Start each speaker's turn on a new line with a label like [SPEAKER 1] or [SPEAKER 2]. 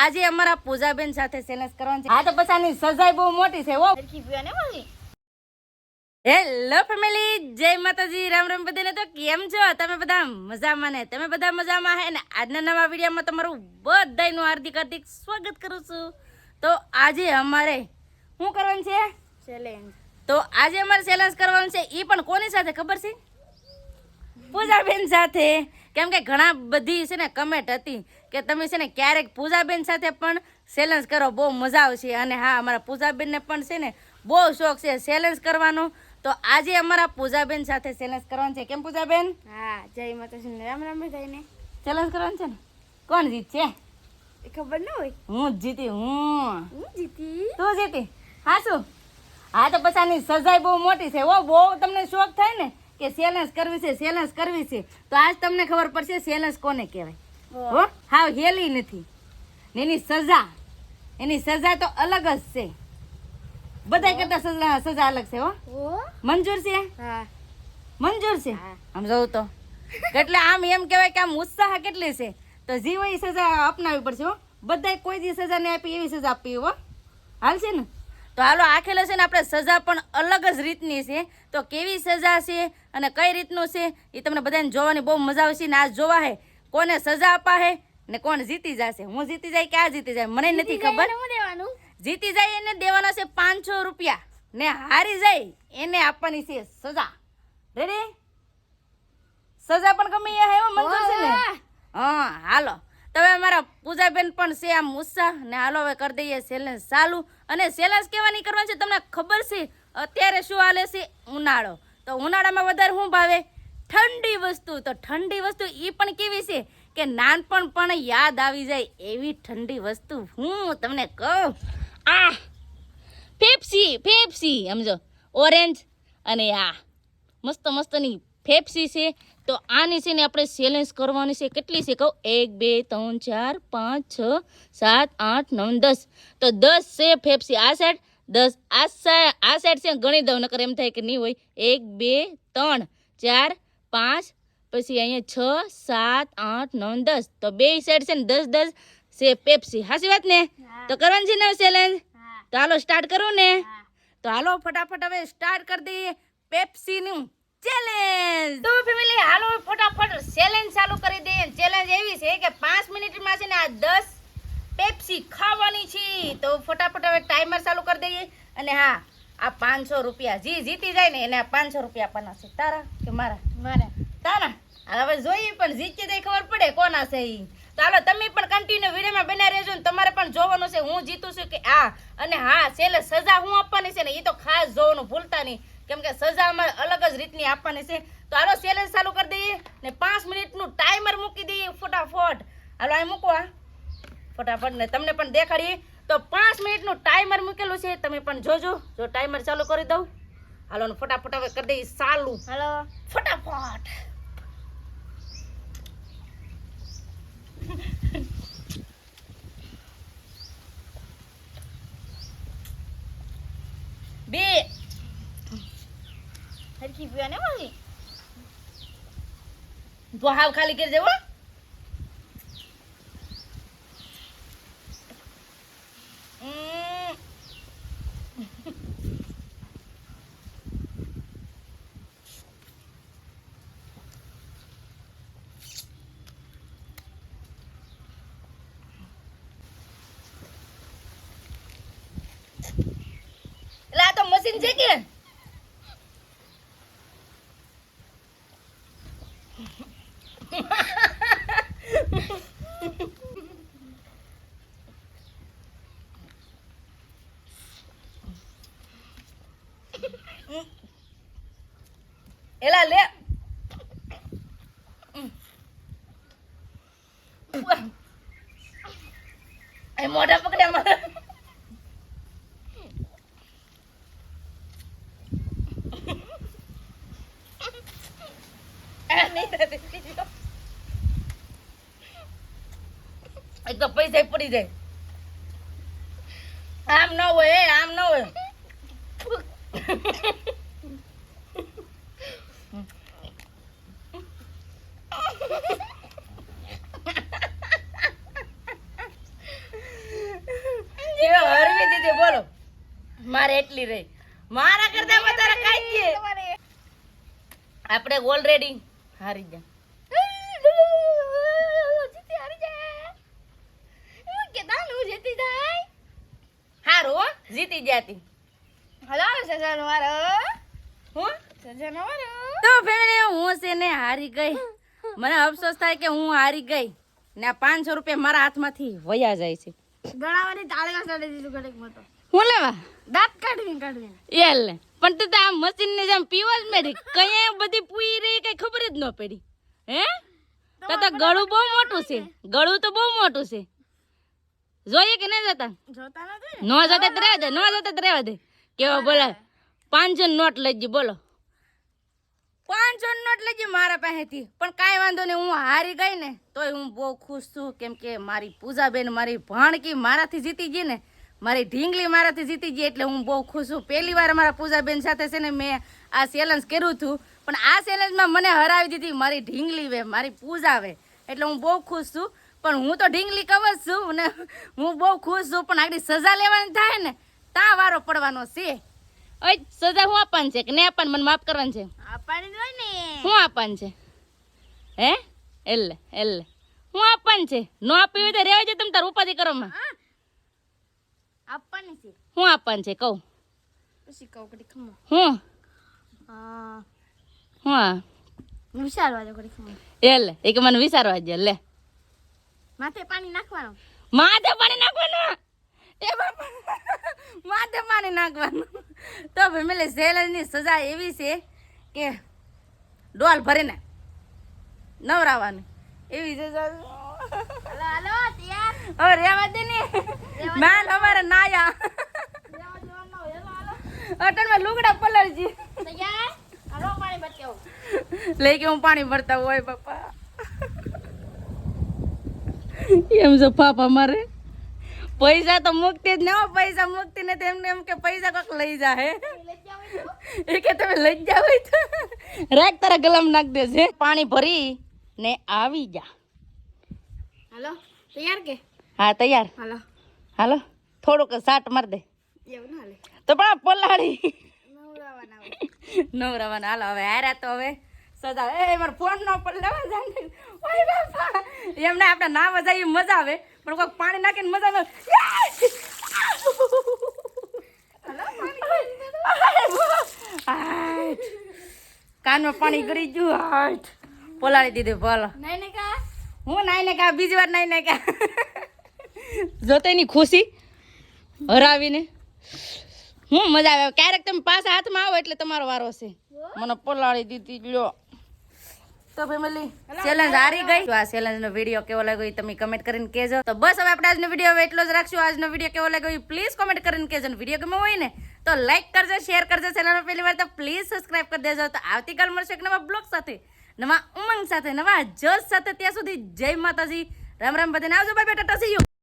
[SPEAKER 1] આજે અમારા પૂજાબેન સાથે ચેલેન્જ કરવાનું છે. હા તો પછી આની સજાઈ બહુ મોટી છે હો. હેલો ફેમિલી, જય માતાજી, રામ રામ બધાને. તો કેમ છો તમે બધા? મજામાં ને? તમે બધા મજામાં હે ને? આજના નવા વિડીયોમાં તમારું બધાનું હાર્દિક સ્વાગત કરું છું. તો આજે અમારે શું કરવાનું છે? ચેલેન્જ. તો આજે અમારે ચેલેન્જ કરવાનું છે, એ પણ કોની સાથે ખબર છે? પૂજાબેન સાથે. કેમ કે ઘણા બધી છે ને કમેન્ટ હતી કે તમે છે ને ક્યારેક પૂજાબેન સાથે પણ ચેલેન્જ કરો, બહુ મજા આવશે. અને હા, અમારા પૂજાબેનને પણ છે ને બહુ શોખ છે ચેલેન્જ કરવાનો. તો આજે અમારા પૂજાબેન સાથે ચેલેન્જ કરવાનું છે. કેમ પૂજાબેન?
[SPEAKER 2] હા, જય માતાજી, રામ રામ બધાને.
[SPEAKER 1] ચેલેન્જ કરવાનું છે ને. કોણ જીતશે?
[SPEAKER 2] એ ખબર ન હોય.
[SPEAKER 1] હું જ જીતી. હું
[SPEAKER 2] જીતી.
[SPEAKER 1] તું જીતી? હા શું? હા તો પછી આની સજાઈ બહુ મોટી છે હો. બહુ તમને શોખ થાય ને કે ચેલેન્જ કરવી છે, ચેલેન્જ કરવી છે, તો આજ તમને ખબર પડશે ચેલેન્જ કોને કહેવાય. હો, હાવ હેલી નથી. એની સજા તો અલગ જ છે. બધા કરતા સજા અલગ છે હો. મંજૂર છે?
[SPEAKER 2] હા,
[SPEAKER 1] મંજૂર છે. આમ જોઉં તો એટલે આમ એમ કહેવાય કે આમ ઉત્સાહ કેટલી છે. તો જીવો એ સજા અપનાવવી પડશે હો. બધા કોઈ દી સજા નહીં આપી એવી સજા આપવી હો. હાલ છે ને? તો હાલો, આખેલો છે ને આપણે સજા પણ અલગ જ રીતની છે. તો કેવી સજા છે અને કઈ રીતનું છે એ તમને બધાને જોવાની બહુ મજા આવશે. ને આ જોવા હે કોને સજા આપા હે ને કોણ જીતી જશે. હું જીતી જાય કે આ જીતી જાય મને નથી ખબર. જીતી જાય એને દેવાનો છે 500 રૂપિયા, ને હારી જાય એને આપવાની છે સજા. રેડી? સજા પણ ગમે એ હે મંજૂર છે ને? હા હાલો. તો હવે અમારા પૂજાબેન પણ છે આમ ઉત્સાહ ને. હાલો હવે કરી દઈએ ચેલેન્જ ચાલુ. અને ચેલેન્જ કેવાની કરવાની છે તમને ખબર છે? અત્યારે શું હાલે છે? ઉનાળો. તો ઉનાળામાં વધારે શું ભાવે? ઠંડી વસ્તુ. તો ઠંડી વસ્તુ એ પણ કેવી છે કે નાનપણ પણ યાદ આવી જાય એવી ઠંડી વસ્તુ હું તમને કહું. આ પેપ્સી સમજો, ઓરેન્જ અને આ મસ્ત મસ્તની પેપ્સી છે. તો આની છે ને આપણે ચેલેન્જ કરવાની છે. કેટલી છે કહું? 1 2 3 4 5 6 7 8 9 10. તો 10 છે પેપ્સી આ સાઈડ, 10 આ સાઈડ છે. ગણી દઉં નકર એમ થાય કે નહીં હોય. 1 2 3 4 5 પછી અહીંયા 6 7 8 9 10. તો બે સાઈડ છે ને 10 10 છે પેપ્સી. હાચી વાત ને? તો કરવાની છે ને ચેલેન્જ? તો હાલો સ્ટાર્ટ કરું ને? તો હાલો ફટાફટ હવે સ્ટાર્ટ કરી દઈએ પેપ્સીનું ચેલેન્જ. તો ફેમિલી હાલો ફટાફટ ચેલેન્જ ચાલુ કરી દઈએ. ચેલેન્જ એવી છે કે 5 મિનિટમાં છે ને આ 10 પેપ્સી ખાવાની છે. તો ફટાફટ હવે ટાઈમર ચાલુ કરી દઈએ. અને હા, આ 500 રૂપિયા જે જીતી જાય ને એને આ 500 રૂપિયા આપવાના છે. તારા કે મારા? મારા. તારા. હવે જોઈએ પણ જીતી જાય ખબર પડે કોના છે ઈ. તો હાલો તમે પણ કન્ટિન્યુ વિડીયોમાં બના રહેજો ને તમારે પણ જોવાનું છે હું જીતું છું કે આ. અને હા, છેલ્લે સજા હું આપવાની છે ને એ તો ખાસ જોવાનું ભૂલતા નહીં, કેમ કે સજા અમારે અલગ જ રીતની આપવાની છે. તો હાલો ચેલેન્જ ચાલુ કરી દઈએ ને 5 મિનિટનું ટાઈમર મૂકી દઈએ ફટાફટ. હાલો અહીં મૂકો ફટાફટ ને તમને પણ દેખાડીએ. તો 5 મિનિટનું ટાઈમર મૂકેલું છે, તમે પણ જોજો. જો ટાઈમર ચાલુ કરી દઉં. હાલો ને ફટાફટ હવે કરી દઈએ ચાલુ. હાલો ફટાફટ. બે હરખી પીવા ને મળી તો હાવ ખાલી કરી દેવો. એટલે આ તો મશીન છે કે એલા લે એ મોઢા પકડે અમારે. એક તો પૈસા પડી જાય. આમ ન હોય, આમ ન હોય. લીધી બોલો મારે એટલી રહી મારા કરતા વધારે ખાઈ છે આપણે ઓલરેડી હારી ગયા હારું હો જીતી જાતી હું તો ફેમિલી હું છે ને હારી ગઈ મને અફસોસ થાય કે હું હારી ગઈ ને આ 500 રૂપિયા મારા હાથમાંથી વયા જાય છે
[SPEAKER 2] ગણાવાની તાળીઓ ચડી દીધું ઘડીક માં તો
[SPEAKER 1] હું લેવા
[SPEAKER 2] દાંત કાઢવી
[SPEAKER 1] એલે પણ તું તો આ મશીન ને જેમ પીવા જ મેરી કઈ બધી પૂઈ રહી કઈ ખબર જ ન પડી હે તો ગળું બહુ મોટું છે ગળું તો બહુ મોટું છે જોઈએ કે નહીં જતા
[SPEAKER 2] જોતા નથી
[SPEAKER 1] ન જતા તો રહેવા દે ન જતા તો રહેવા દે કેવા બોલા 500 નોટ લઈ જી બોલો 500 નોટ લઈ જી મારા પાસેથી પણ કાંઈ વાંધો નહીં હું હારી ગઈ ને તોય હું બહુ ખુશ છું કેમ કે મારી પૂજાબેન મારી ભાણકી મારાથી જીતી ગઈ ને મારી ઢીંગલી મારાથી જીતી ગઈ એટલે હું બહુ ખુશ છું પહેલી વાર મારા પૂજાબેન સાથે છે ને મેં આ ચેલેન્જ કર્યું હતું પણ આ ચેલેન્જમાં મને હરાવી દીધી મારી ઢીંગલી વે મારી પૂજા વે એટલે હું બહુ ખુશ છું પણ હું તો ઢીંગલી કવર છું ને હું બહુ ખુશ છું પણ આગળ સજા લેવાની થાય ને ત્યાં વારો પડવાનો છે ઓય સજા હું આપવાની છે કે નહીં આપવાની મને માફ કરવાની છે
[SPEAKER 2] આપવાની જ હોય ને
[SPEAKER 1] શું આપવાનું છે હે એટલે હું આપવાનું છે ન આપી હોય તો રહેવા દે તમે તાર ઉપાધિ કરો માં
[SPEAKER 2] આપવાની છે
[SPEAKER 1] હું આપવાનું છે કહું
[SPEAKER 2] પછી કહું ઘડીક ખમો
[SPEAKER 1] હું
[SPEAKER 2] વિચારવા દો ઘડીક ખમો
[SPEAKER 1] એટલે એ કે મને વિચારવા દે લે
[SPEAKER 2] માથે પાણી નાખવાનું
[SPEAKER 1] માથે પાણી નાખવાનું એ બાપા માથે પાણી નાખવાનું તો ફેમિલી ચેલેન્જની સજા એવી છે કે ડોલ ભરીને નવરાવાનું એવી સજા
[SPEAKER 2] હાલો તૈયાર
[SPEAKER 1] હવે રેવા દે ને માલ અમારે નાયા અટણમાં લુગડા પલળજી
[SPEAKER 2] તૈયાર હાલો પાણી બચાવો
[SPEAKER 1] લઈ કે હું પાણી ભરતા હોય બાપા એમ છે પાપા મારે પૈસા તો મુકતી જ ન હો પૈસા મુકતી ને તેમને એમ કે પૈસા કોક લઈ જાય એ કે તમે લઈ જાવ તો રાખ તારા ગલામાં નાખ દેશે પાણી ભરી ને આવી જા
[SPEAKER 2] હાલો તૈયાર કે
[SPEAKER 1] હા તૈયાર
[SPEAKER 2] હાલો
[SPEAKER 1] હાલો થોડુંક સાટ માર દે
[SPEAKER 2] એવું ના હાલે
[SPEAKER 1] તો પણ પલાળી
[SPEAKER 2] નવરાવાના
[SPEAKER 1] નવરાવાના હાલો હવે હાર્યા તો હવે સજા એ મારો ફોન નો પર લેવા જાય ઓય બાપા એમને આપણે ના મજા મજા આવે પણ કોઈક પાણી નાખીને મજા આવે કાનમાં પાણી ગળી ગયું હાટ પલાળી દીધું ભલો
[SPEAKER 2] નહીં ને કા
[SPEAKER 1] હું નાઈ ને કા બીજી વાર નાઈ ને કા જોતે એની ખુશી હરાવીને હું મજા આવે ક્યારેક તમે પાછા હાથમાં આવો એટલે તમારો વારો છે મને પલાળી દીધી લ્યો તો ફેમિલી ચેલેન્જ હારી ગઈ તો આ ચેલેન્જ નો વિડીયો કેવો લાગ્યો એ તમે કમેન્ટ કરીને કહેજો તો બસ હવે આપણે આજનો વિડીયો હવે એટલો જ રાખશું આજનો વિડીયો કેવો લાગ્યો એ પ્લીઝ કમેન્ટ કરીને કહેજો અને વિડીયો ગમે હોય ને તો લાઈક કરજો શેર કરજો ચેનલ પહેલી વાર તો પ્લીઝ સબસ્ક્રાઇબ કરી દેજો તો આવતીકાલ મળશે એક નવા બ્લોગ સાથે નવા ઉમંગ સાથે નવા જોશ સાથે ત્યાં સુધી જય માતાજી રામ રામ બધાને આવજો bye bye Tata C you